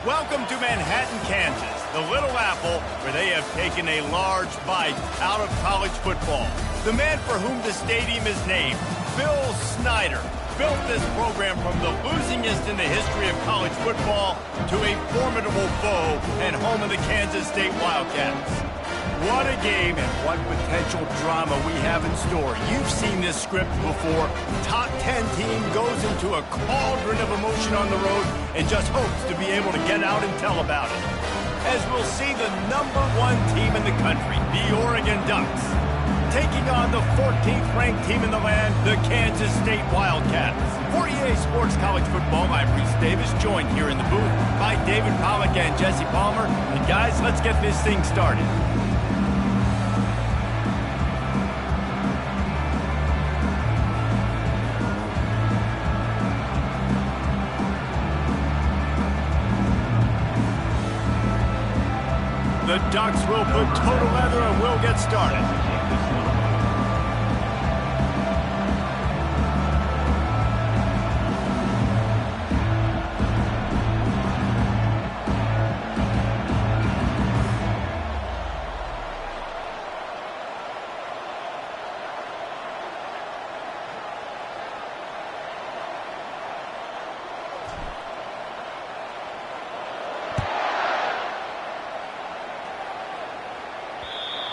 Welcome to Manhattan, Kansas, the Little Apple, where they have taken a large bite out of college football. The man for whom the stadium is named, Bill Snyder, built this program from the losingest in the history of college football to a formidable foe and home of the Kansas State Wildcats. What a game and what potential drama we have in store. You've seen this script before. Top 10 team goes into a cauldron of emotion on the road and just hopes to be able to get out and tell about it. As we'll see the #1 team in the country, the Oregon Ducks, taking on the 14th ranked team in the land, the Kansas State Wildcats. For EA Sports College Football, I'm Reese Davis, joined here in the booth by David Pollack and Jesse Palmer. And guys, let's get this thing started. The Ducks will put total leather and we'll get started.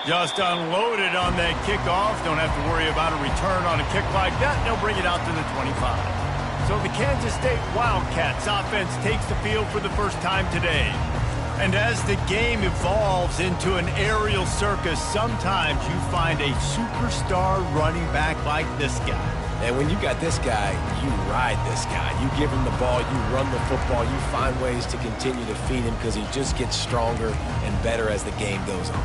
Just unloaded on that kickoff. Don't have to worry about a return on a kick like that. They'll bring it out to the 25. So the Kansas State Wildcats offense takes the field for the first time today. And as the game evolves into an aerial circus, sometimes you find a superstar running back like this guy. And when you got this guy, you ride this guy. You give him the ball, you run the football, you find ways to continue to feed him because he just gets stronger and better as the game goes on.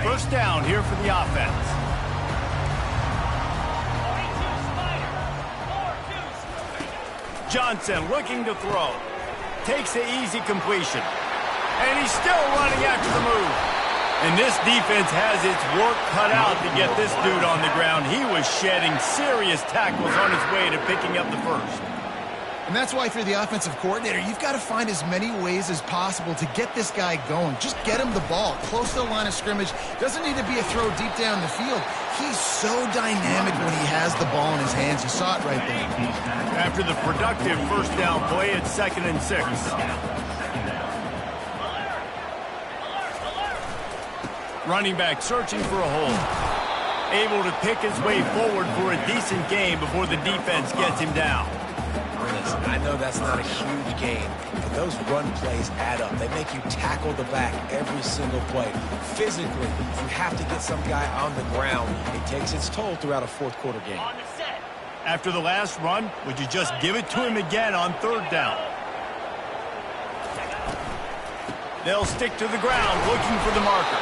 First down here for the offense. Johnson looking to throw. Takes the easy completion. And he's still running after the move. And this defense has its work cut out to get this dude on the ground. He was shedding serious tackles on his way to picking up the first. And that's why, if you're the offensive coordinator, you've got to find as many ways as possible to get this guy going. Just get him the ball close to the line of scrimmage. Doesn't need to be a throw deep down the field. He's so dynamic when he has the ball in his hands. You saw it right there. After the productive first down play, it's 2nd and 6. Running back searching for a hole. Able to pick his way forward for a decent gain before the defense gets him down. Listen, I know that's not a huge gain, but those run plays add up. They make you tackle the back every single play. Physically, you have to get some guy on the ground. It takes its toll throughout a fourth-quarter game. After the last run, would you just give it to him again on 3rd down? They'll stick to the ground looking for the marker.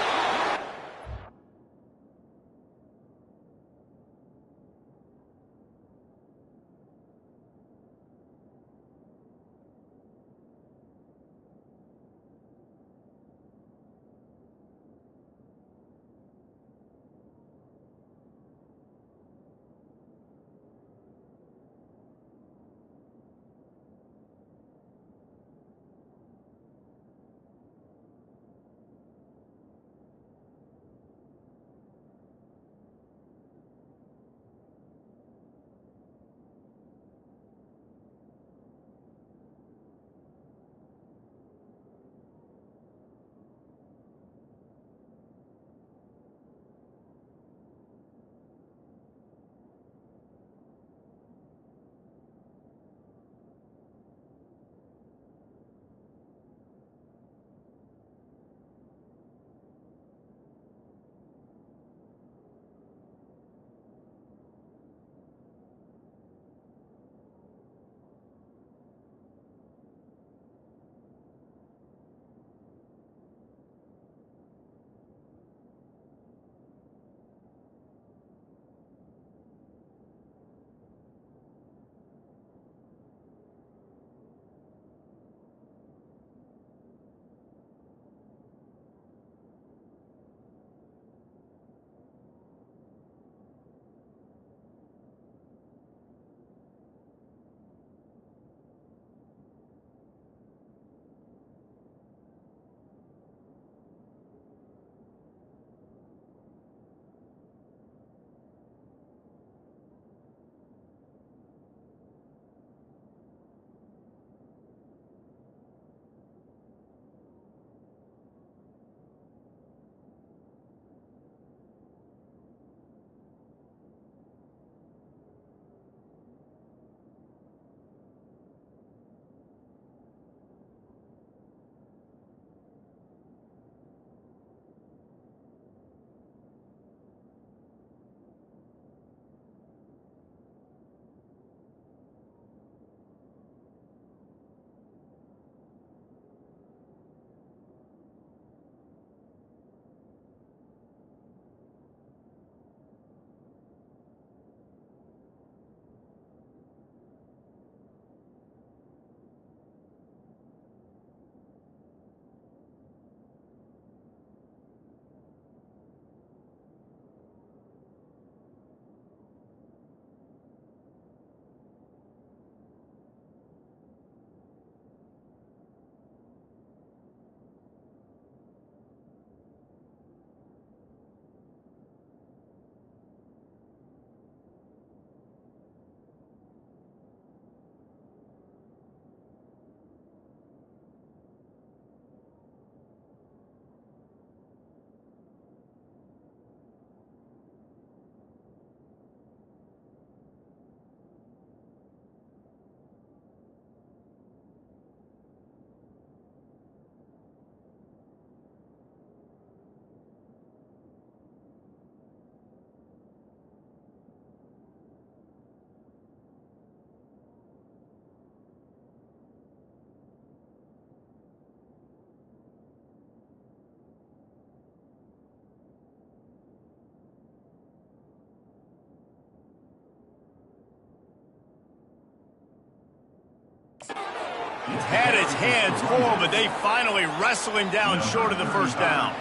had his hands full, but they finally wrestle him down short of the first down.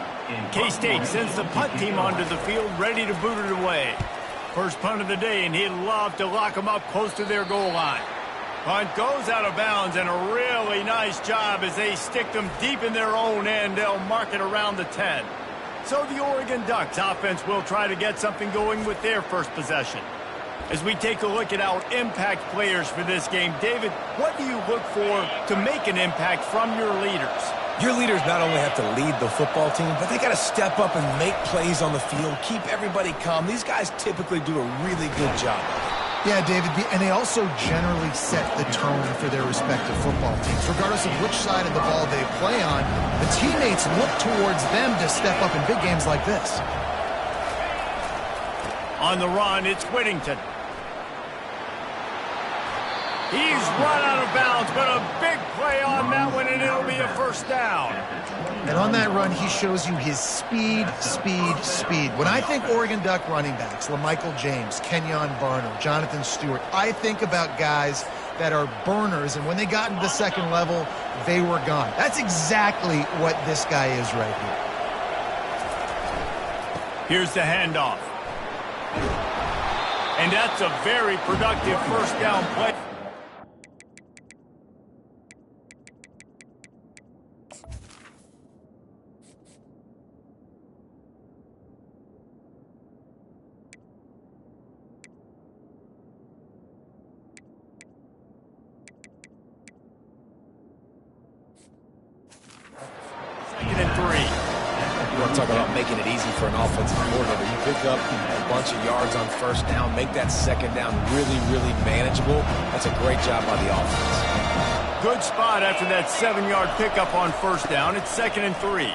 K-State sends the punt team onto the field, ready to boot it away. First punt of the day, and he'd love to lock them up close to their goal line. Punt goes out of bounds, and a really nice job as they stick them deep in their own end. They'll mark it around the 10. So the Oregon Ducks offense will try to get something going with their first possession. As we take a look at our impact players for this game, David, what do you look for to make an impact from your leaders? Your leaders not only have to lead the football team, but they got to step up and make plays on the field, keep everybody calm. These guys typically do a really good job. Yeah, David, and they also generally set the tone for their respective football teams. Regardless of which side of the ball they play on, the teammates look towards them to step up in big games like this. On the run, it's Whittington. He's run out of bounds, but a big play on that one, and it'll be a first down. And on that run, he shows you his speed. When I think Oregon Duck running backs, LaMichael James, Kenyon Barner, Jonathan Stewart, I think about guys that are burners, and when they got into the second level, they were gone. That's exactly what this guy is right here. Here's the handoff. And that's a very productive first down play. Talk about making it easy for an offensive coordinator. You pick up a bunch of yards on first down, make that second down really manageable. That's a great job by the offense. Good spot after that 7-yard pickup on first down. It's 2nd and 3.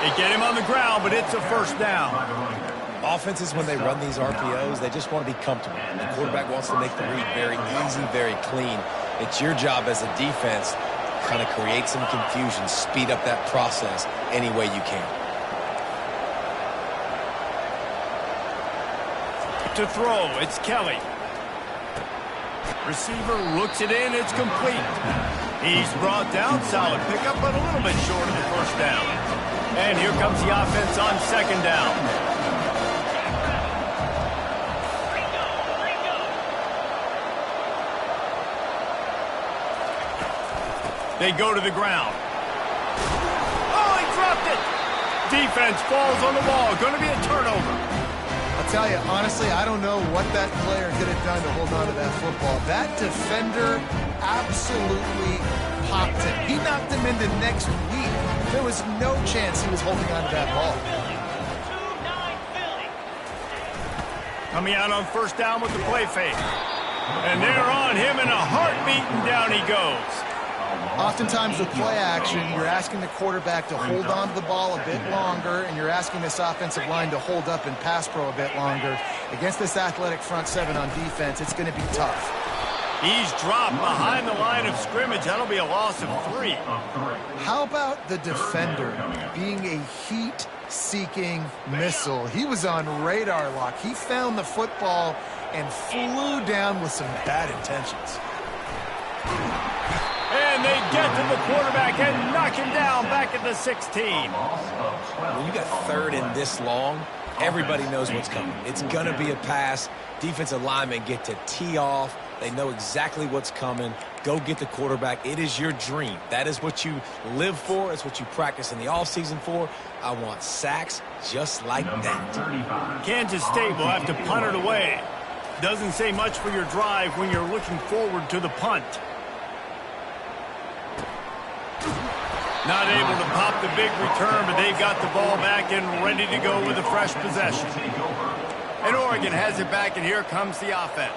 They get him on the ground, but it's a first down. Offenses, when they run these RPOs, they just want to be comfortable. The quarterback wants to make the read very easy, very clean. It's your job as a defense kind of create some confusion, speed up that process any way you can. To throw, it's Kelly. Receiver looks it in, it's complete. He's brought down, solid pickup, but a little bit short of the first down. And here comes the offense on 2nd down. They go to the ground. Oh, he dropped it! Defense falls on the ball. Going to be a turnover. I'll tell you, honestly, I don't know what that player could have done to hold on to that football. That defender absolutely popped him. He knocked him into next week. There was no chance he was holding on to that ball. Coming out on first down with the play fake. And they're on him in a heartbeat, and down he goes. Oftentimes with play action, you're asking the quarterback to hold on to the ball a bit longer, and you're asking this offensive line to hold up in pass pro a bit longer. Against this athletic front seven on defense, it's going to be tough. He's dropped behind the line of scrimmage. That'll be a loss of 3. How about the defender being a heat-seeking missile? He was on radar lock. He found the football and flew down with some bad intentions. And they get to the quarterback and knock him down back at the 16. When you got 3rd and this long, everybody knows what's coming. It's going to be a pass. Defensive linemen get to tee off. They know exactly what's coming. Go get the quarterback. It is your dream. That is what you live for. It's what you practice in the offseason for. I want sacks just like that. Kansas State will have to punt it away. Doesn't say much for your drive when you're looking forward to the punt. Not able to pop the big return, but they've got the ball back and ready to go with a fresh possession. And Oregon has it back, and here comes the offense.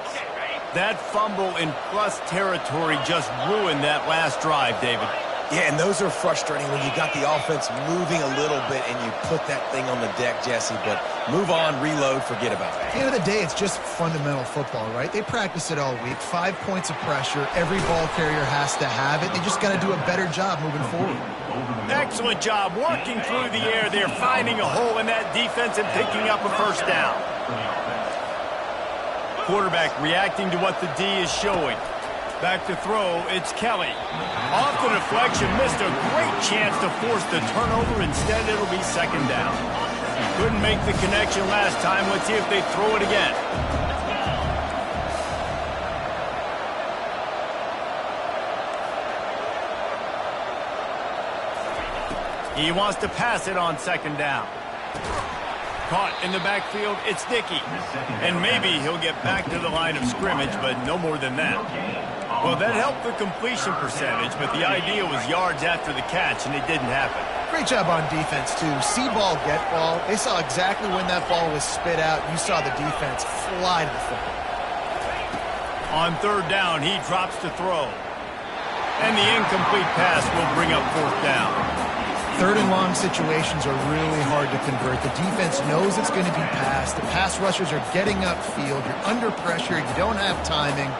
That fumble in plus territory just ruined that last drive, David. Yeah, and those are frustrating when you got the offense moving a little bit and you put that thing on the deck, Jesse. But move on, reload, forget about it. At the end of the day, it's just fundamental football, right? They practice it all week. 5 points of pressure. Every ball carrier has to have it. They just got to do a better job moving forward. Excellent job working through the air there, finding a hole in that defense and picking up a first down. Quarterback reacting to what the D is showing. Back to throw, it's Kelly. Off the deflection, missed a great chance to force the turnover. Instead, it'll be second down. Couldn't make the connection last time. Let's see if they throw it again. He wants to pass it on second down. Caught in the backfield, it's Dickey. And maybe he'll get back to the line of scrimmage, but no more than that. Well, that helped the completion percentage, but the idea was yards after the catch, and it didn't happen. Great job on defense, too. See ball, get ball. They saw exactly when that ball was spit out. You saw the defense fly to the football. On third down, he drops to throw. And the incomplete pass will bring up fourth down. Third and long situations are really hard to convert. The defense knows it's going to be passed. The pass rushers are getting upfield. You're under pressure. You don't have timing.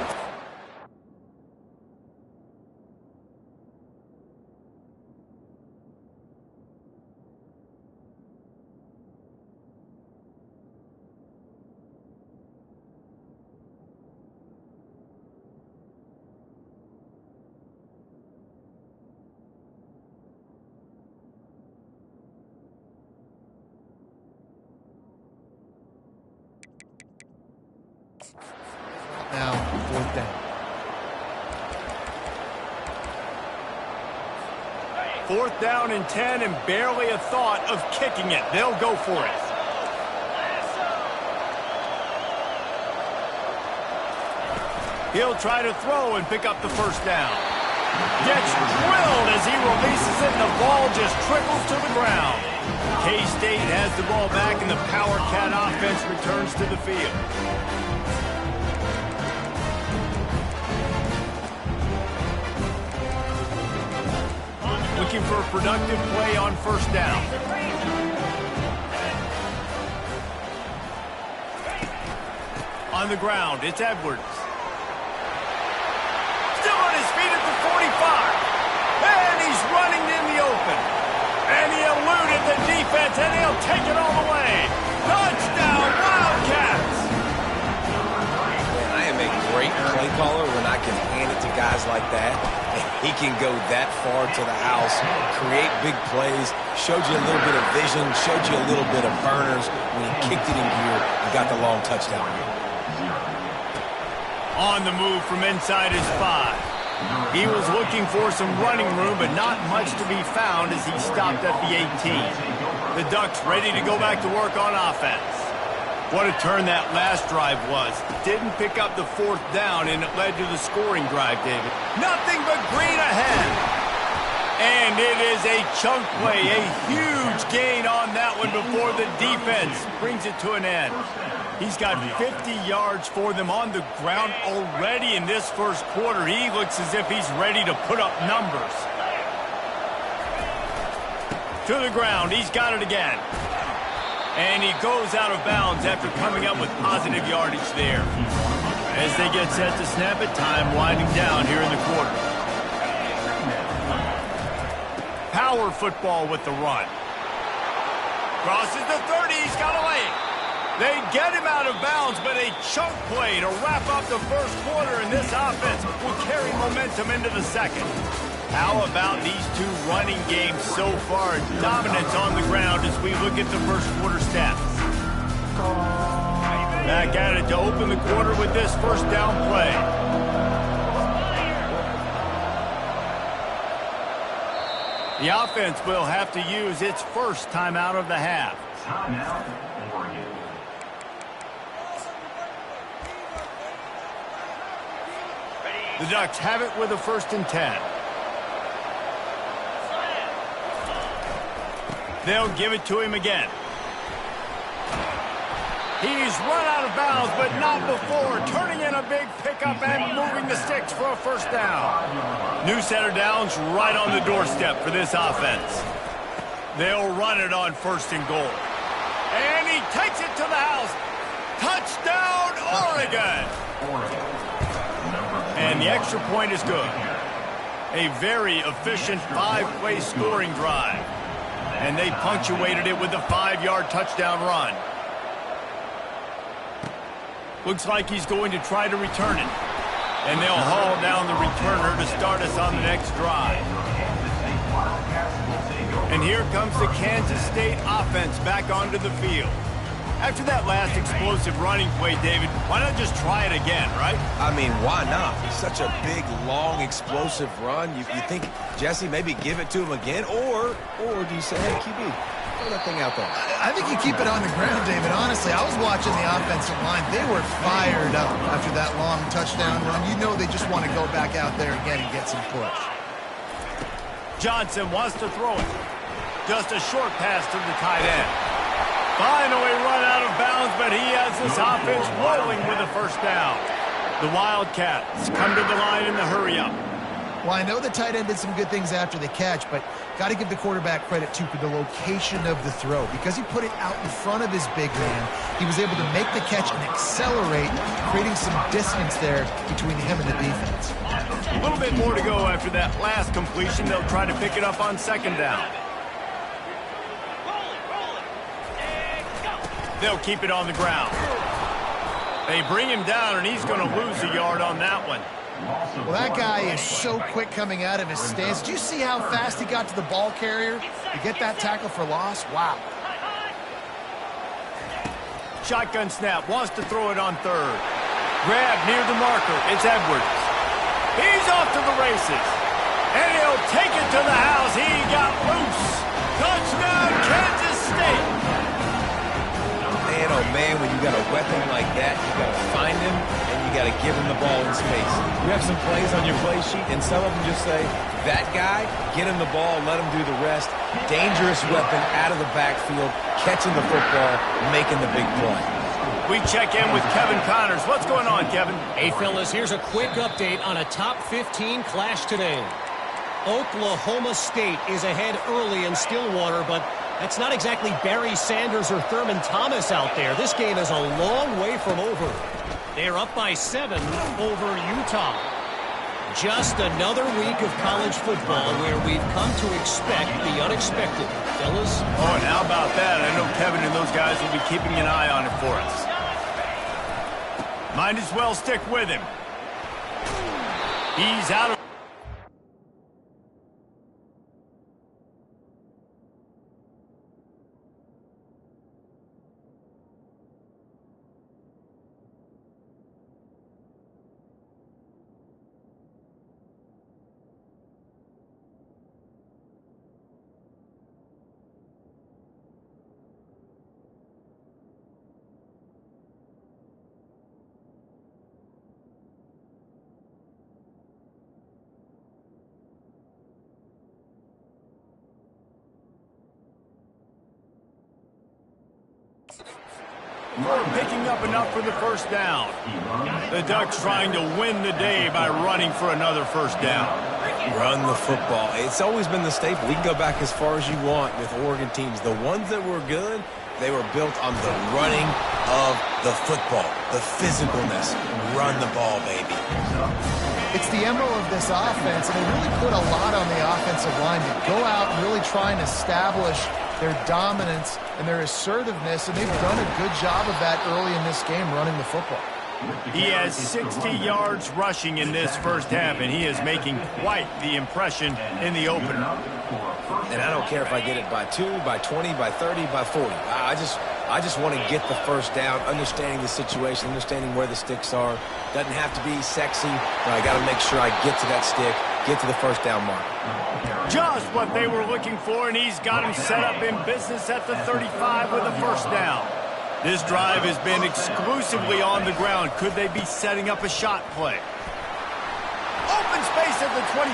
Now, fourth down. Fourth down and 10, and barely a thought of kicking it. They'll go for it. He'll try to throw and pick up the first down. Gets drilled as he releases it, and the ball just trickles to the ground. K-State has the ball back, and the Power Cat offense returns to the field. Looking for a productive play on first down. On the ground, it's Edwards. Still on his feet at the 45. And he's running in the open. And he eluded the defense, and he'll take it all the way. Touchdown, Wildcats! I am a great play caller when I can hand it to guys like that. He can go that far to the house, create big plays, showed you a little bit of vision, showed you a little bit of burners. When he kicked it in gear, he got the long touchdown. On the move from inside his 5. He was looking for some running room, but not much to be found as he stopped at the 18. The Ducks ready to go back to work on offense. What a turn that last drive was. Didn't pick up the fourth down, and it led to the scoring drive, David. Nothing but green ahead. And it is a chunk play, a huge gain on that one before the defense brings it to an end. He's got 50 yards for them on the ground already in this first quarter. He looks as if he's ready to put up numbers. To the ground, he's got it again. And he goes out of bounds after coming up with positive yardage there. As they get set to snap it, time winding down here in the quarter. Power football with the run. Crosses the 30, he's got a lane. They get him out of bounds, but a chunk play to wrap up the first quarter, and this offense will carry momentum into the second. How about these two running games so far? Dominance on the ground as we look at the first quarter stats. Back at it to open the quarter with this first down play. The offense will have to use its first timeout of the half. Timeout, Oregon. The Ducks have it with a 1st and 10. They'll give it to him again. He's run out of bounds, but not before. Turning in a big pickup and moving the sticks for a first down. New center downs right on the doorstep for this offense. They'll run it on 1st and goal. And he takes it to the house. Touchdown, Oregon! And the extra point is good. A very efficient 5-play scoring drive. And they punctuated it with a 5-yard touchdown run. Looks like he's going to try to return it. And they'll haul down the returner to start us on the next drive. And here comes the Kansas State offense back onto the field. After that last explosive running play, David, why not just try it again, right? I mean, why not? Such a big, long, explosive run. You think, Jesse, maybe give it to him again? Or do you say, hey, QB, throw that thing out there? I think you keep it on the ground, David. Honestly, I was watching the offensive line. They were fired up after that long touchdown run. You know they just want to go back out there again and get some push. Johnson wants to throw it. Just a short pass to the tight end. Finally run out of bounds, but he has this offense rolling with a first down. The Wildcats come to the line in the hurry-up. Well, I know the tight end did some good things after the catch, but got to give the quarterback credit, too, for the location of the throw. Because he put it out in front of his big man, he was able to make the catch and accelerate, creating some distance there between him and the defense. A little bit more to go after that last completion. They'll try to pick it up on second down. They'll keep it on the ground. They bring him down, and he's going to lose a yard on that one. Well, that guy is so quick coming out of his stance. Do you see how fast he got to the ball carrier to get that tackle for loss? Wow. Shotgun snap, wants to throw it on third. Grab near the marker, it's Edwards. He's off to the races. And he'll take it to the house. He got loose. Touchdown, Kansas State. Man, oh man, when you got a weapon like that, you got to find him and you got to give him the ball in space. You have some plays on your play sheet, and some of them just say, that guy, get him the ball, let him do the rest. Dangerous weapon out of the backfield, catching the football, making the big play. We check in with Kevin Connors. What's going on, Kevin? Hey, fellas, here's a quick update on a top 15 clash today. Oklahoma State is ahead early in Stillwater, but that's not exactly Barry Sanders or Thurman Thomas out there. This game is a long way from over. They're up by 7 over Utah. Just another week of college football where we've come to expect the unexpected. Fellas? Oh, and how about that? I know Kevin and those guys will be keeping an eye on it for us. Might as well stick with him. He's out of... picking up enough for the first down. The Ducks trying to win the day by running for another first down. Run the football. It's always been the staple. We can go back as far as you want with Oregon teams. The ones that were good, they were built on the running of the football, the physicalness. Run the ball, baby. It's the MO of this offense, and they really put a lot on the offensive line to go out and really try and establish their dominance and their assertiveness, and they've done a good job of that early in this game, running the football. He has 60 yards rushing in this first half, and he is making quite the impression in the opener. And I don't care if I get it by 2, by 20, by 30, by 40. I just want to get the first down, understanding the situation, understanding where the sticks are. Doesn't have to be sexy, but I got to make sure I get to that stick, get to the first down mark. Just what they were looking for, and he's got him set up in business at the 35 with a first down. This drive has been exclusively on the ground. Could they be setting up a shot play? Open space at the 25.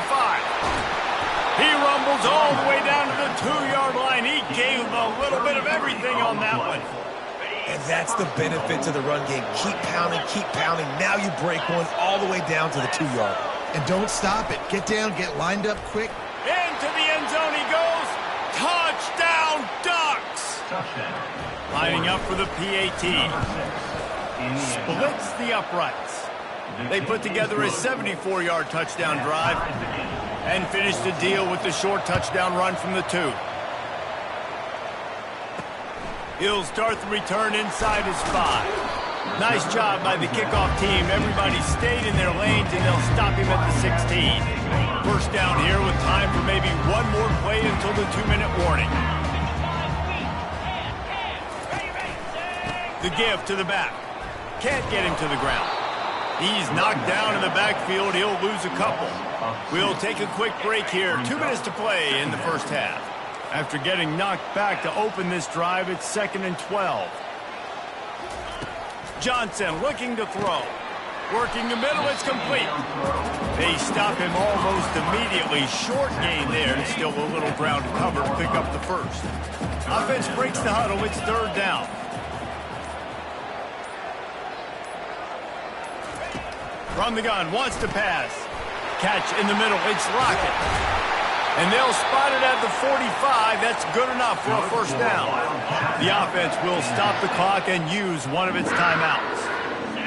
He rumbles all the way down to the 2-yard line. He gave a little bit of everything on that one. And that's the benefit to the run game. Keep pounding, keep pounding. Now you break one all the way down to the 2-yard. And don't stop it. Get down, get lined up quick. Into the end zone he goes. Touchdown, Ducks! Lining up for the PAT. Splits the uprights. They put together a 74-yard touchdown drive and finished the deal with the short touchdown run from the 2. He'll start the return inside his 5. Nice job by the kickoff team. Everybody stayed in their lanes, and they'll stop him at the 16. First down here with time for maybe one more play until the 2-minute warning. The give to the back. Can't get him to the ground. He's knocked down in the backfield. He'll lose a couple. We'll take a quick break here. 2 minutes to play in the first half. After getting knocked back to open this drive, it's 2nd and 12. Johnson looking to throw. Working the middle, it's complete. They stop him almost immediately. Short gain there, and still a little ground to cover to pick up the first. Offense breaks the huddle. It's 3rd down. From the gun, wants to pass. Catch in the middle, it's Lockett. And they'll spot it at the 45. That's good enough for a first down. The offense will stop the clock and use one of its timeouts.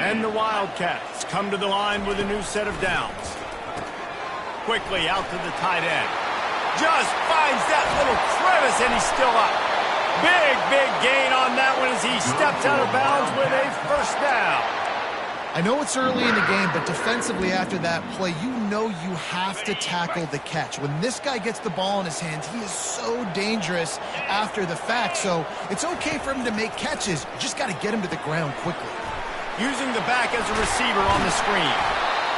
And the Wildcats come to the line with a new set of downs. Quickly out to the tight end. Just finds that little crevice, and he's still up. Big gain on that one as he steps out of bounds with a first down. I know it's early in the game, but defensively after that play, you know you have to tackle the catch. When this guy gets the ball in his hands, he is so dangerous after the fact. So it's okay for him to make catches. You just got to get him to the ground quickly. Using the back as a receiver on the screen.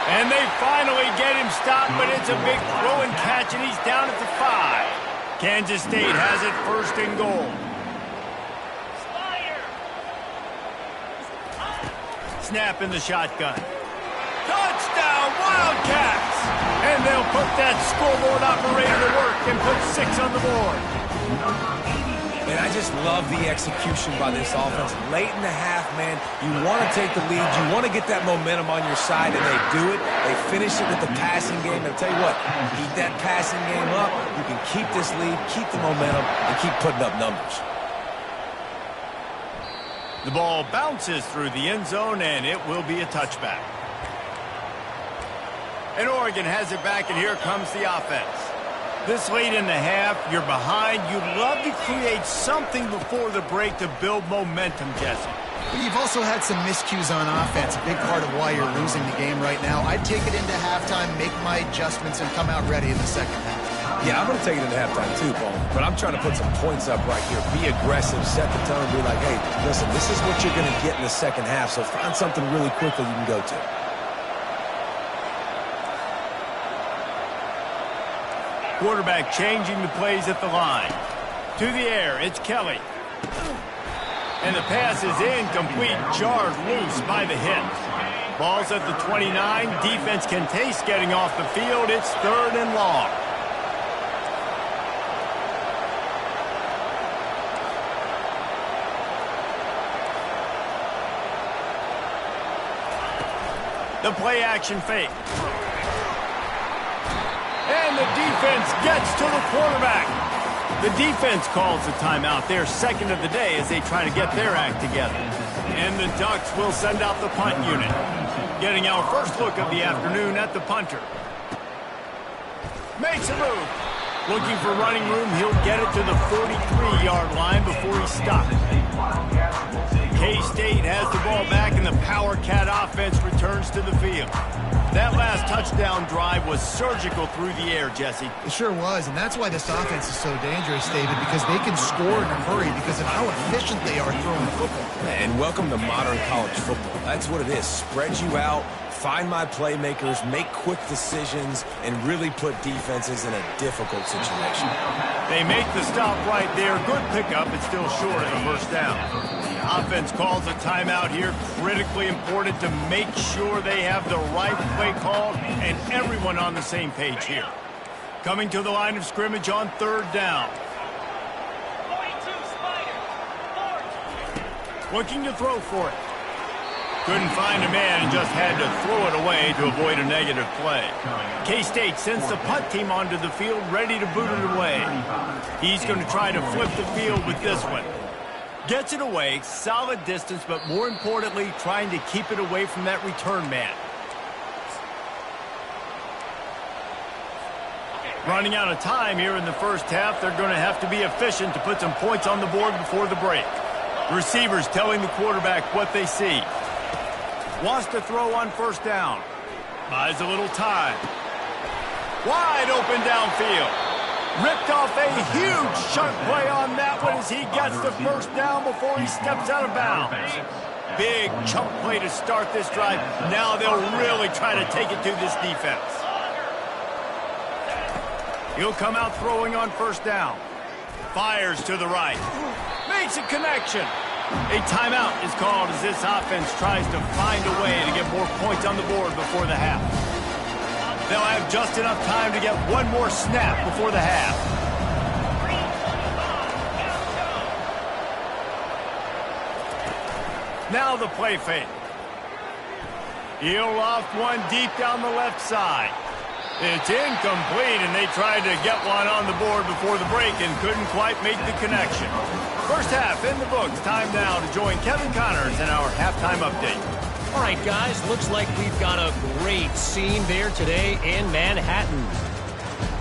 And they finally get him stopped, but it's a big throw and catch, and he's down at the 5. Kansas State has it 1st and goal. Snap in the shotgun. Touchdown, Wildcats! And they'll put that scoreboard operator to work and put 6 on the board. And I just love the execution by this offense. Late in the half, man, you want to take the lead. You want to get that momentum on your side, and they do it. They finish it with the passing game. And I'll tell you what, keep that passing game up. You can keep this lead, keep the momentum, and keep putting up numbers. The ball bounces through the end zone, and it will be a touchback. And Oregon has it back, and here comes the offense. This late in the half, you're behind. You'd love to create something before the break to build momentum, Jesse. But you've also had some miscues on offense, a big part of why you're losing the game right now. I'd take it into halftime, make my adjustments, and come out ready in the second half. Yeah, I'm going to take it into halftime too, Paul. But I'm trying to put some points up right here. Be aggressive, set the tone, be like, hey, listen, this is what you're going to get in the second half, so find something really quickly you can go to. Quarterback changing the plays at the line. To the air, it's Kelly. And the pass is incomplete, jarred loose by the hit. Ball's at the 29. Defense can taste getting off the field. It's 3rd and long. The play action fake. And the defense gets to the quarterback. The defense calls the timeout. They're 2nd of the day as they try to get their act together. And the Ducks will send out the punt unit. Getting our first look of the afternoon at the punter. Makes a move. Looking for running room. He'll get it to the 43-yard line before he's stopped. K-State has the ball back, and the Power Cat offense returns to the field. That last touchdown drive was surgical through the air, Jesse. It sure was, and that's why this offense is so dangerous, David, because they can score in a hurry because of how efficient they are throwing the football. And welcome to modern college football. That's what it is. Spread you out, find my playmakers, make quick decisions, and really put defenses in a difficult situation. They make the stop right there. Good pickup. It's still short of the first down. Offense calls a timeout here. Critically important to make sure they have the right play called and everyone on the same page here. Coming to the line of scrimmage on 3rd down. Looking to throw for it. Couldn't find a man and just had to throw it away to avoid a negative play. K-State sends the punt team onto the field ready to boot it away. He's going to try to flip the field with this one. Gets it away, solid distance, but more importantly, trying to keep it away from that return man. Running out of time here in the first half, they're going to have to be efficient to put some points on the board before the break. The receivers telling the quarterback what they see. Wants to throw on first down. Buys a little time. Wide open downfield. Ripped off a huge chunk play on that one as he gets the first down before he steps out of bounds. Big chunk play to start this drive. Now they'll really try to take it to this defense. He'll come out throwing on first down. Fires to the right. Makes a connection. A timeout is called as this offense tries to find a way to get more points on the board before the half. They'll have just enough time to get one more snap before the half. Now the play fake. He'll loft one deep down the left side. It's incomplete, and they tried to get one on the board before the break and couldn't quite make the connection. First half in the books. Time now to join Kevin Connors in our halftime update. All right, guys, looks like we've got a great scene there today in Manhattan.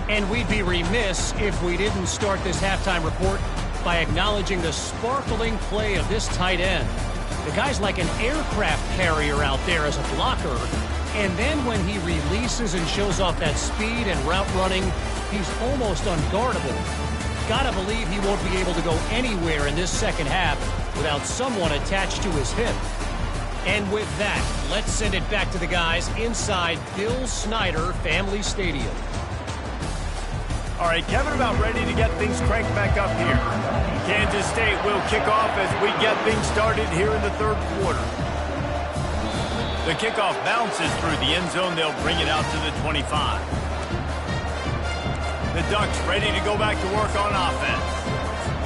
And we'd be remiss if we didn't start this halftime report by acknowledging the sparkling play of this tight end. The guy's like an aircraft carrier out there as a blocker. And then when he releases and shows off that speed and route running, he's almost unguardable. Gotta believe he won't be able to go anywhere in this second half without someone attached to his hip. And with that, let's send it back to the guys inside Bill Snyder Family Stadium. All right, Kevin, about ready to get things cranked back up here. Kansas State will kick off as we get things started here in the third quarter. The kickoff bounces through the end zone. They'll bring it out to the 25. The Ducks ready to go back to work on offense.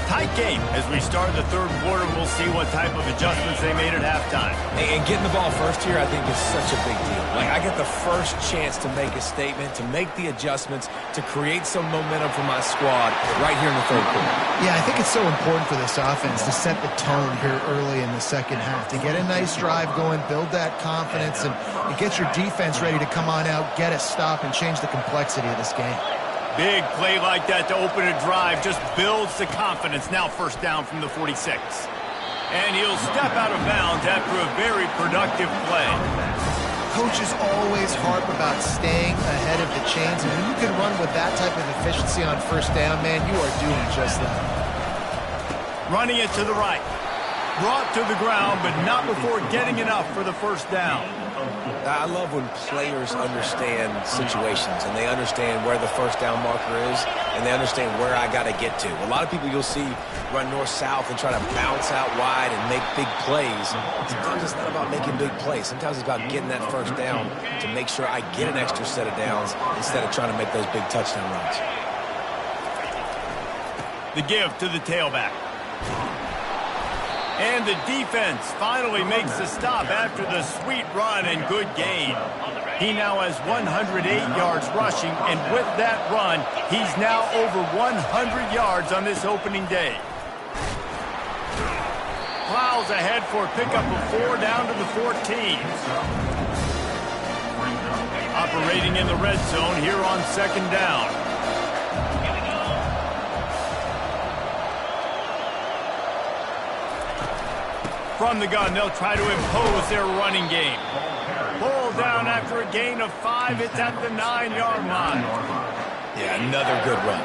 Tight game as we start the third quarter. We'll see what type of adjustments they made at halftime. And getting the ball first here, I think, is such a big deal. Like, I get the first chance to make a statement, to make the adjustments, to create some momentum for my squad right here in the third quarter. Yeah, I think it's so important for this offense to set the tone here early in the second half, to get a nice drive going, build that confidence, and get your defense ready to come on out, get a stop, and change the complexity of this game. Big play like that to open a drive just builds the confidence. Now first down from the 46. And he'll step out of bounds after a very productive play. Coaches always harp about staying ahead of the chains, and when you can run with that type of efficiency on first down, man, you are doing just that. Running it to the right. Brought to the ground, but not before getting enough for the first down. I love when players understand situations and they understand where the first down marker is and they understand where I got to get to. A lot of people you'll see run north-south and try to bounce out wide and make big plays. Sometimes it's not about making big plays. Sometimes it's about getting that first down to make sure I get an extra set of downs instead of trying to make those big touchdown runs. The give to the tailback. And the defense finally makes the stop after the sweet run and good gain. He now has 108 yards rushing, and with that run, he's now over 100 yards on this opening day. Plows ahead for a pickup of 4 down to the 14. Operating in the red zone here on second down. From the gun, they'll try to impose their running game. Pull down after a gain of 5. It's at the 9-yard line. Yeah, another good run.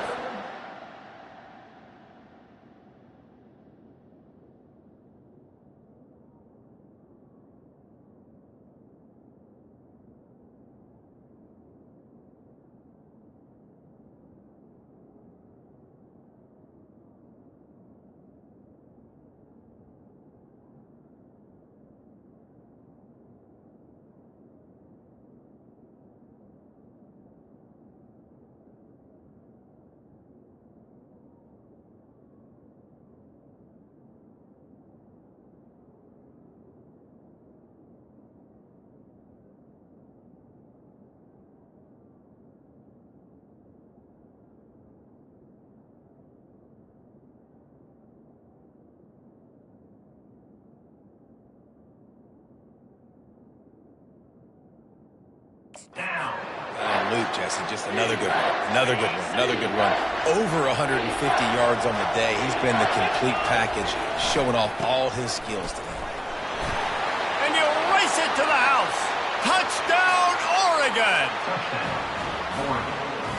Luke, Jesse, just another good one. Another good one. Another good run. Over 150 yards on the day. He's been the complete package, showing off all his skills today. And you race takes it to the house. Touchdown, Oregon!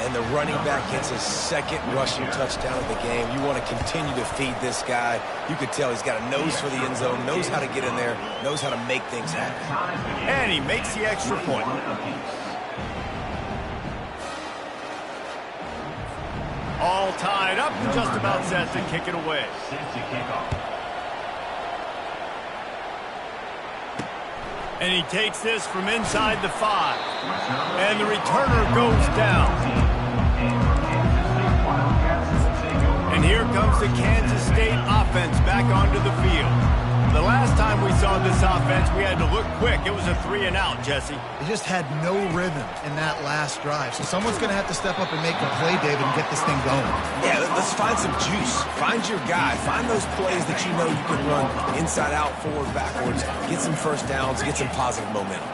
And the running back gets his second rushing touchdown of the game. You want to continue to feed this guy. You could tell he's got a nose for the end zone, knows how to get in there, knows how to make things happen. And he makes the extra point. All tied up and just about set to kick it away. And he takes this from inside the 5. And the returner goes down. And here comes the Kansas State offense back onto the field. The last time we saw this offense, we had to look quick. It was a 3-and-out, Jesse. They just had no rhythm in that last drive. So someone's going to have to step up and make a play, David, and get this thing going. Yeah, let's find some juice. Find your guy. Find those plays that you know you can run inside out, forward, backwards. Get some first downs. Get some positive momentum.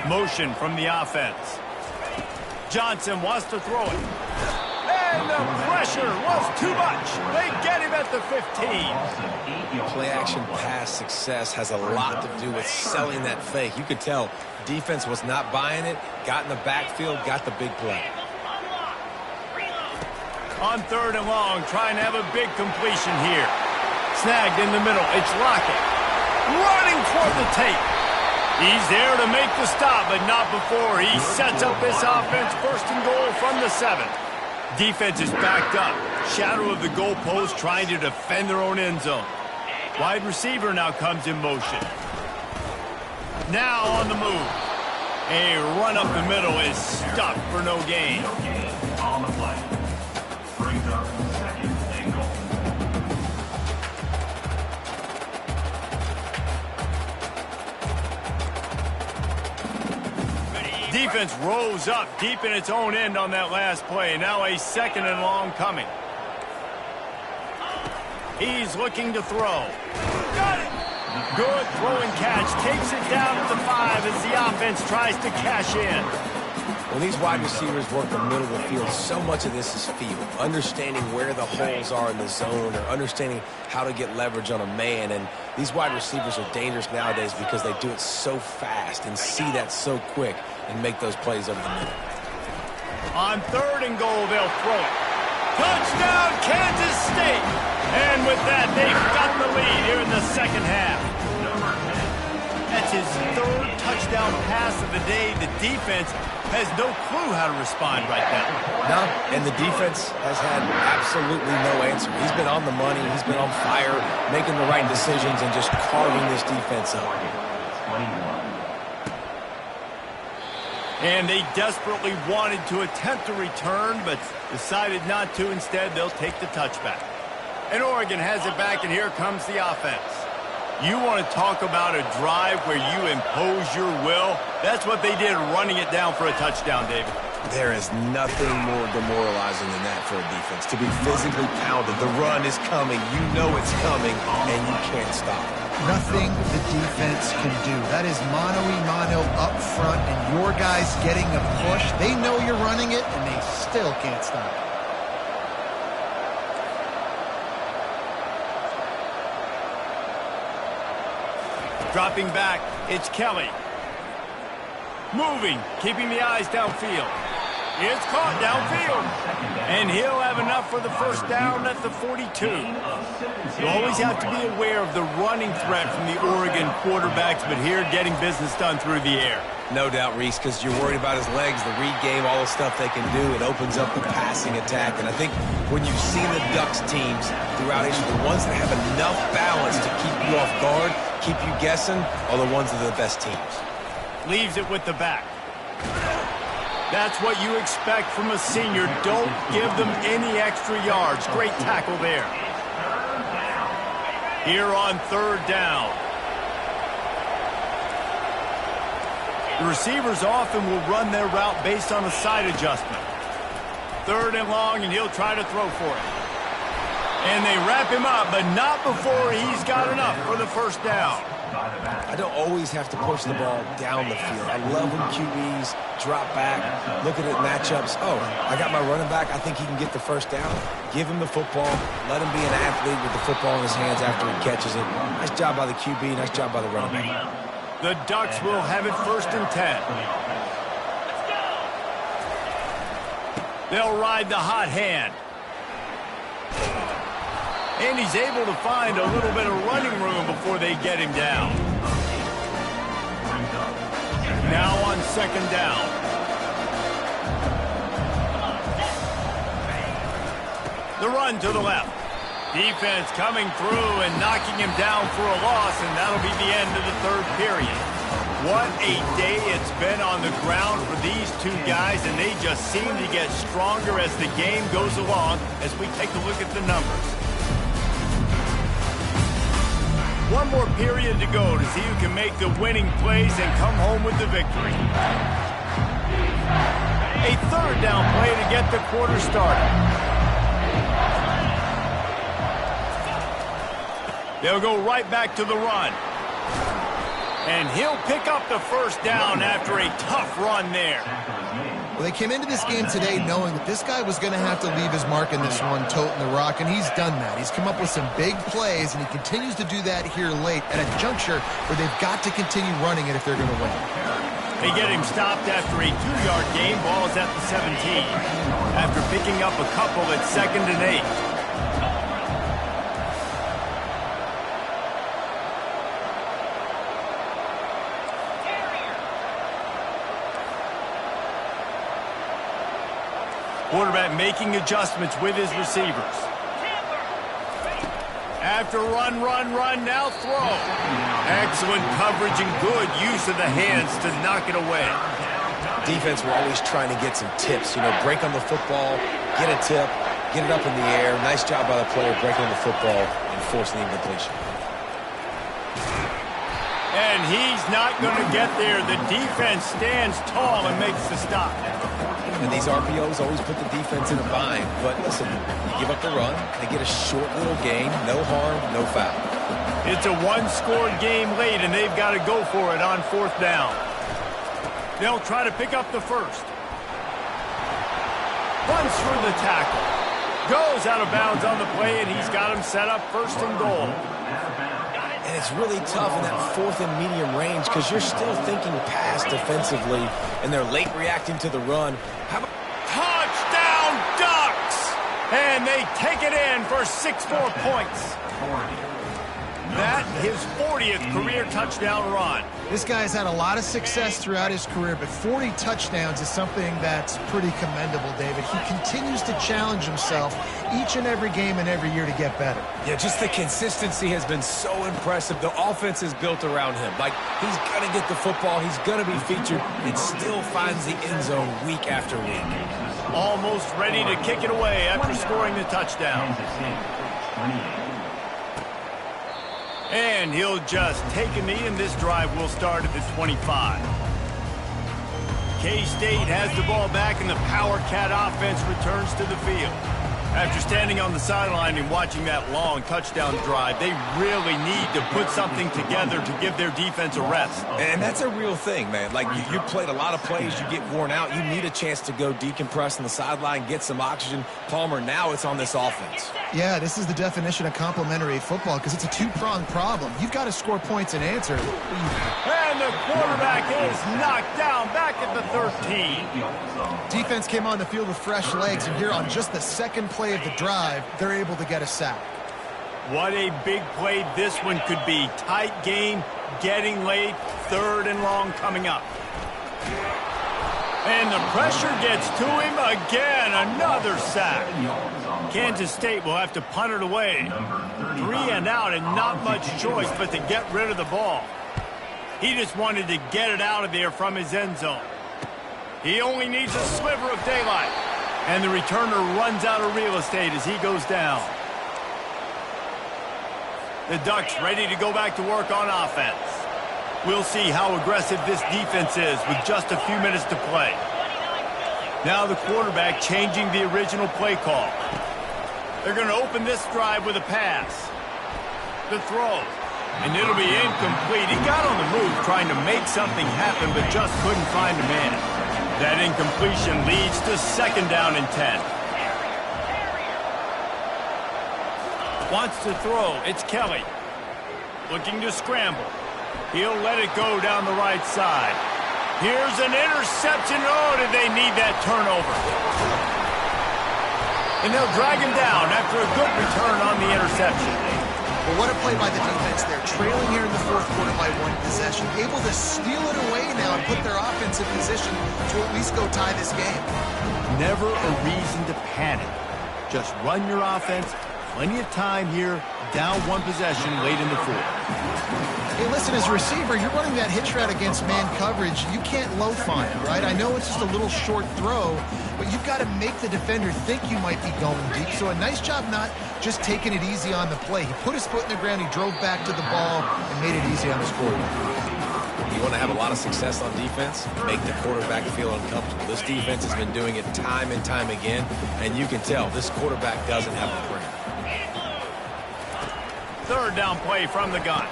Motion from the offense. Johnson wants to throw it. And the pressure was too much. They get him at the 15. Play-action pass success has a lot to do with selling that fake. You could tell defense was not buying it, got in the backfield, got the big play. On 3rd and long, trying to have a big completion here. Snagged in the middle. It's Lockett. Running toward the tape. He's there to make the stop, but not before he sets up this offense. 1st and goal from the 7. Defense is backed up. Shadow of the goalpost trying to defend their own end zone. Wide receiver now comes in motion. Now on the move. A run up the middle is stuffed for no gain. On the play. Brings up 2nd and goal. Defense rose up deep in its own end on that last play. Now a 2nd and long coming. He's looking to throw. Got it! Good throw and catch. Takes it down to the 5 as the offense tries to cash in. When these wide receivers work the middle of the field, so much of this is feel. Understanding where the holes are in the zone or understanding how to get leverage on a man. And these wide receivers are dangerous nowadays because they do it so fast and see that so quick and make those plays over the middle. On 3rd and goal, they'll throw it. Touchdown, Kansas State! And with that, they've got the lead here in the 2nd half. That's his 3rd touchdown pass of the day. The defense has no clue how to respond right now. No, and the defense has had absolutely no answer. He's been on the money. He's been on fire, making the right decisions and just carving this defense up. And they desperately wanted to attempt a return, but decided not to. Instead, they'll take the touchback. And Oregon has it back, and here comes the offense. You want to talk about a drive where you impose your will? That's what they did, running it down for a touchdown, David. There is nothing more demoralizing than that for a defense. To be physically pounded, the run is coming, you know it's coming, and you can't stop it. Nothing the defense can do. That is mano-a-mano up front, and your guys getting a push. They know you're running it, and they still can't stop it. Dropping back, it's Kelly. Moving, keeping the eyes downfield. It's caught downfield. And he'll have enough for the 1st down at the 42. You always have to be aware of the running threat from the Oregon quarterbacks, but here getting business done through the air. No doubt, Reese, because you're worried about his legs, the read game, all the stuff they can do. It opens up the passing attack. And I think when you've seen the Ducks teams throughout Asia, the ones that have enough balance to keep you off guard, keep you guessing, are the ones that are the best teams. Leaves it with the back. That's what you expect from a senior. Don't give them any extra yards. Great tackle there. Here on 3rd down. The receivers often will run their route based on a side adjustment. 3rd and long, and he'll try to throw for it. And they wrap him up, but not before he's got enough for the 1st down. I don't always have to push the ball down the field. I love when QBs drop back, look at it matchups. Oh, I got my running back. I think he can get the 1st down. Give him the football. Let him be an athlete with the football in his hands after he catches it. Nice job by the QB. Nice job by the running back. The Ducks will have it 1st and 10. They'll ride the hot hand. And he's able to find a little bit of running room before they get him down. Now on 2nd down. The run to the left. Defense coming through and knocking him down for a loss, and that'll be the end of the 3rd period. What a day it's been on the ground for these two guys, and they just seem to get stronger as the game goes along as we take a look at the numbers. One more period to go to see who can make the winning plays and come home with the victory. A 3rd down play to get the quarter started. They'll go right back to the run. And he'll pick up the 1st down after a tough run there. Well, they came into this game today knowing that this guy was going to have to leave his mark in this one, toting the rock, and he's done that. He's come up with some big plays, and he continues to do that here late at a juncture where they've got to continue running it if they're going to win. They get him stopped after a 2-yard gain. Ball is at the 17. After picking up a couple at 2nd and 8. Quarterback making adjustments with his receivers. After run, now throw. Excellent coverage and good use of the hands to knock it away. Defense were always trying to get some tips. You know, break on the football, get a tip, get it up in the air. Nice job by the player breaking on the football and forcing the incompletion. And he's not going to get there. The defense stands tall and makes the stop. And these RPOs always put the defense in a bind. But listen, you give up the run, they get a short little gain, no harm, no foul. It's a 1-score game late, and they've got to go for it on 4th down. They'll try to pick up the 1st. Runs through the tackle. Goes out of bounds on the play, and he's got him set up 1st and goal. And it's really tough in that 4th and medium range because you're still thinking pass defensively, and they're late reacting to the run. Touchdown, Ducks! And they take it in for 6 more points. That his 40th career touchdown run. This guy's had a lot of success throughout his career, but 40 touchdowns is something that's pretty commendable, David. He continues to challenge himself each and every game and every year to get better. Yeah, just the consistency has been so impressive. The offense is built around him. Like, he's going to get the football, he's going to be featured, and still finds the end zone week after week. Almost ready to kick it away after scoring the touchdown. And he'll just take a knee, and this drive will start at the 25. K-State has the ball back, and the Power Cat offense returns to the field. After standing on the sideline and watching that long touchdown drive, they really need to put something together to give their defense a rest. And that's a real thing, man. Like, you played a lot of plays, you get worn out. You need a chance to go decompress on the sideline, get some oxygen. Palmer, now it's on this offense. Yeah, this is the definition of complementary football because it's a two-pronged problem. You've got to score points and answer. And the quarterback is knocked down back at the 13. Defense came on the field with fresh legs, and here on just the 2nd play of the drive, they're able to get a sack. What a big play this one could be. Tight game, getting late, 3rd and long coming up. And the pressure gets to him again, another sack. Kansas State will have to punt it away. 3 and out and not much choice but to get rid of the ball. He just wanted to get it out of there from his end zone. He only needs a sliver of daylight. And the returner runs out of real estate as he goes down. The Ducks ready to go back to work on offense. We'll see how aggressive this defense is with just a few minutes to play. Now the quarterback changing the original play call. They're going to open this drive with a pass. The throw. And it'll be incomplete. He got on the move trying to make something happen, but just couldn't find a man. That incompletion leads to 2nd down and 10. Wants to throw. It's Kelly. Looking to scramble. He'll let it go down the right side. Here's an interception. Oh, did they need that turnover? And they'll drag him down after a good return on the interception. Well, what a play by the defense. They're trailing here in the fourth quarter by 1 possession, able to steal it away now and put their offense in position to at least go tie this game. Never a reason to panic. Just run your offense. Plenty of time here, down 1 possession late in the fourth. Hey, listen, as a receiver, you're running that hitch route against man coverage. You can't loaf on it, right? I know it's just a little short throw, but you've got to make the defender think you might be going deep. So a nice job not just taking it easy on the play. He put his foot in the ground, he drove back to the ball, and made it easy on his quarterback. You want to have a lot of success on defense, make the quarterback feel uncomfortable. This defense has been doing it time and time again, and you can tell this quarterback doesn't have a brain. Third down play from the gun.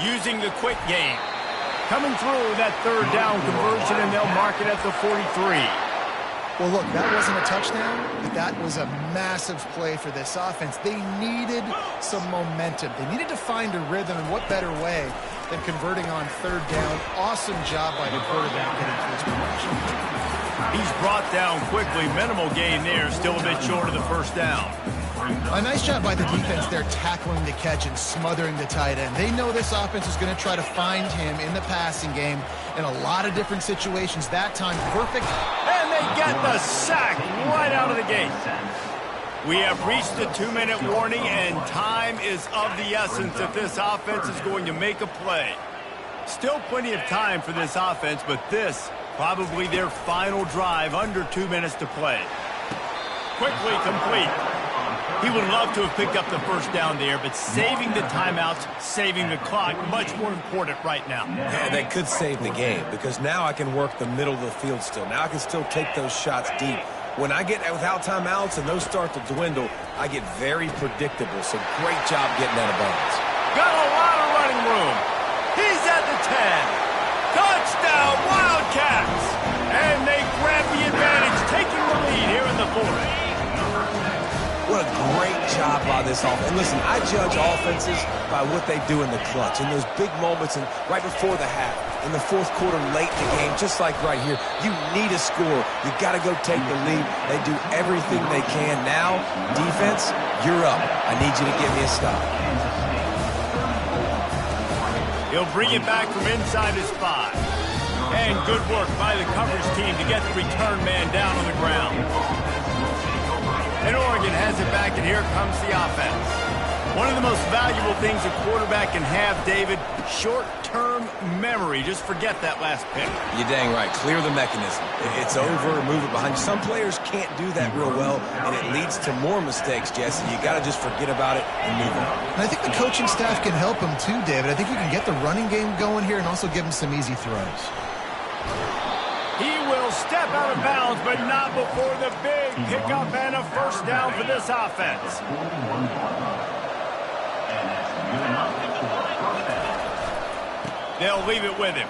Using the quick game. Coming through that third down conversion, and they'll mark it at the 43. Well, look, that wasn't a touchdown, but that was a massive play for this offense. They needed some momentum. They needed to find a rhythm, and what better way than converting on third down. Awesome job by the quarterback getting to his production. He's brought down quickly. Minimal gain there. Still a bit short of the first down. A nice job by the defense there, tackling the catch and smothering the tight end. They know this offense is going to try to find him in the passing game in a lot of different situations. That time, perfect. And they get the sack right out of the gate. We have reached the 2-minute warning, and time is of the essence if this offense is going to make a play. Still plenty of time for this offense, but this probably their final drive, under 2 minutes to play. Quickly complete. He would love to have picked up the first down there, but saving the timeouts, saving the clock, much more important right now. Yeah, they could save the game because now I can work the middle of the field still. Now I can still take those shots deep. When I get without timeouts and those start to dwindle, I get very predictable. So great job getting out of bounds. Got a lot of running room. He's at the 10. Touchdown, Wildcats! And they grab the advantage, taking the lead here in the fourth. What a great job by this offense. And listen, I judge offenses by what they do in the clutch, in those big moments and right before the half, in the fourth quarter, late in the game, just like right here. You need a score. You got to go take the lead. They do everything they can. Now, defense, you're up. I need you to give me a stop. He'll bring it back from inside his 5. And good work by the coverage team to get the return man down on the ground. And Oregon has it back, and here comes the offense. One of the most valuable things a quarterback can have, David, short-term memory. Just forget that last pick. You're dang right. Clear the mechanism. It's over, move it behind you. Some players can't do that real well, and it leads to more mistakes, Jesse. You got to just forget about it and move on. And I think the coaching staff can help him too, David. I think you can get the running game going here and also give him some easy throws. He will step out of bounds, but not before the big pickup and a first down for this offense. They'll leave it with him.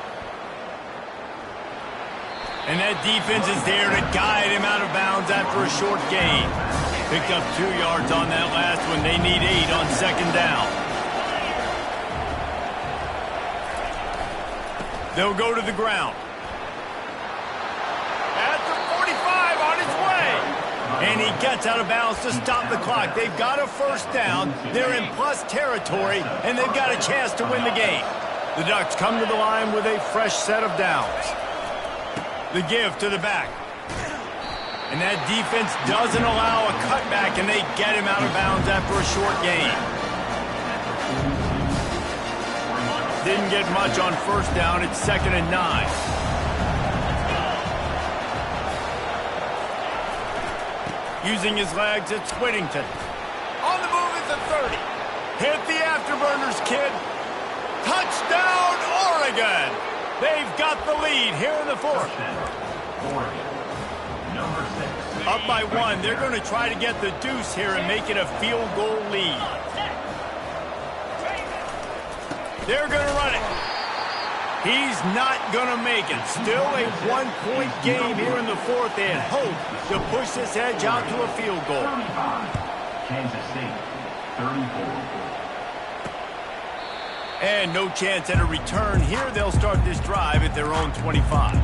And that defense is there to guide him out of bounds after a short gain. Picked up 2 yards on that last one. They need 8 on second down. They'll go to the ground. At the 45, on his way. And he gets out of bounds to stop the clock. They've got a first down. They're in plus territory, and they've got a chance to win the game. The Ducks come to the line with a fresh set of downs. The give to the back. And that defense doesn't allow a cutback, and they get him out of bounds after a short gain. Didn't get much on first down. It's 2nd and 9. Using his legs, it's Whittington. On the move at the 30. Hit the afterburners, kid. Touchdown, Oregon! They've got the lead here in the fourth. Up by 1. They're going to try to get the deuce here and make it a field goal lead. They're going to run it. He's not going to make it. Still a 1-point game here in the fourth. They had hoped to push this edge out to a field goal. Kansas State, 34. And no chance at a return here. They'll start this drive at their own 25.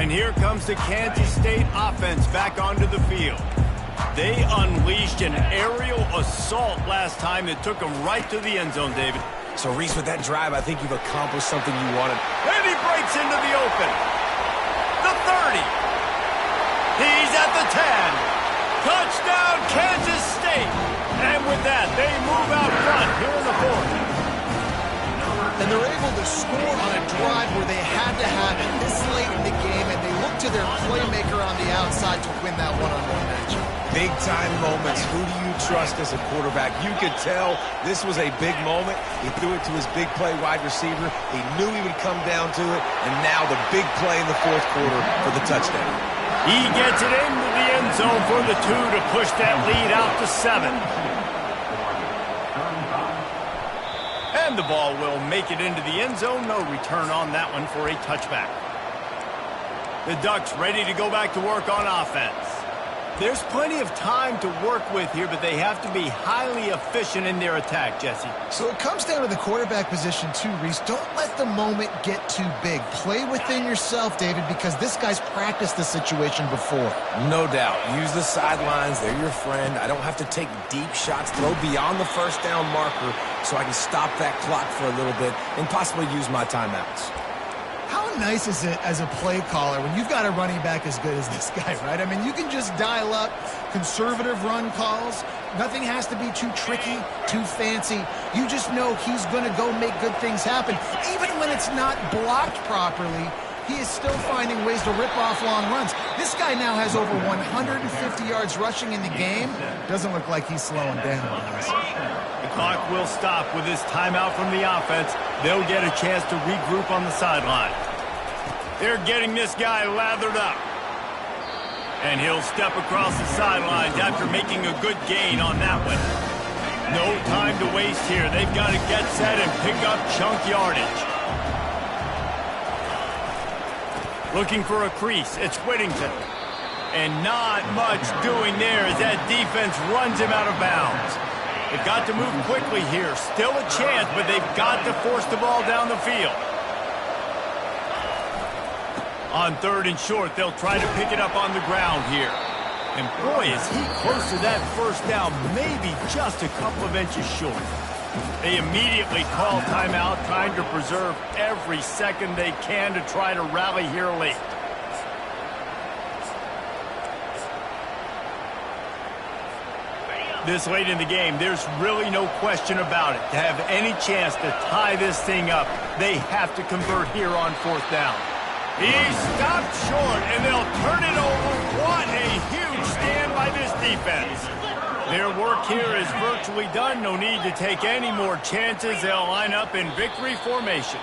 And here comes the Kansas State offense back onto the field. They unleashed an aerial assault last time that took them right to the end zone, David. So, Reese, with that drive, I think you've accomplished something you wanted. And he breaks into the open. The 30. He's at the 10. Touchdown, Kansas State. And with that, they move out front here in the fourth. And they're able to score on a drive where they had to have it this late in the game, and they look to their playmaker on the outside to win that one-on-one matchup. Big-time moments. Who do you trust as a quarterback? You could tell this was a big moment. He threw it to his big play wide receiver. He knew he would come down to it, and now the big play in the fourth quarter for the touchdown. He gets it into the end zone for the 2 to push that lead out to 7. And the ball will make it into the end zone. No return on that one for a touchback. The Ducks ready to go back to work on offense. There's plenty of time to work with here, but they have to be highly efficient in their attack, Jesse. So it comes down to the quarterback position too, Reese. Don't let the moment get too big. Play within yourself, David, because this guy's practiced this situation before. No doubt. Use the sidelines. They're your friend. I don't have to take deep shots. Throw beyond the first down marker so I can stop that clock for a little bit and possibly use my timeouts. How nice is it as a play caller when you've got a running back as good as this guy, right? I mean, you can just dial up conservative run calls. Nothing has to be too tricky, too fancy. You just know he's going to go make good things happen. Even when it's not blocked properly, he is still finding ways to rip off long runs. This guy now has over 150 yards rushing in the game. Doesn't look like he's slowing down, guys. The clock will stop with this timeout from the offense. They'll get a chance to regroup on the sideline. They're getting this guy lathered up. And he'll step across the sidelines after making a good gain on that one. No time to waste here. They've got to get set and pick up chunk yardage. Looking for a crease. It's Whittington. And not much doing there as that defense runs him out of bounds. They've got to move quickly here. Still a chance, but they've got to force the ball down the field. On 3rd and short, they'll try to pick it up on the ground here. And boy, is he close to that first down, maybe just a couple of inches short. They immediately call timeout, trying to preserve every second they can to try to rally here late. This late in the game, there's really no question about it. To have any chance to tie this thing up, they have to convert here on 4th down. He stopped short, and they'll turn it over. What a huge stand by this defense. Their work here is virtually done. No need to take any more chances. They'll line up in victory formation.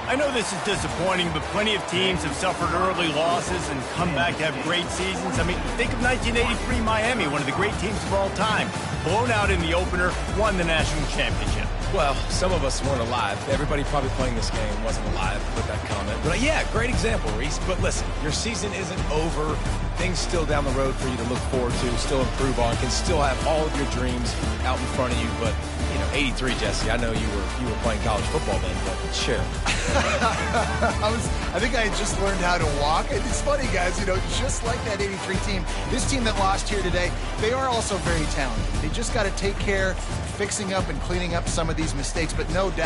I know this is disappointing, but plenty of teams have suffered early losses and come back to have great seasons. I mean, think of 1983 Miami, one of the great teams of all time. Blown out in the opener, won the national championship. Well, some of us weren't alive. Everybody probably playing this game wasn't alive with that comment. But yeah, great example, Reese. But listen, your season isn't over. Things still down the road for you to look forward to, still improve on, can still have all of your dreams out in front of you. But, you know, 83, Jesse, I know you were playing college football then, but sure. I think I had just learned how to walk. And it's funny, guys, you know, just like that 83 team, this team that lost here today, they are also very talented. They just got to take care, fixing up and cleaning up some of these mistakes, but no doubt.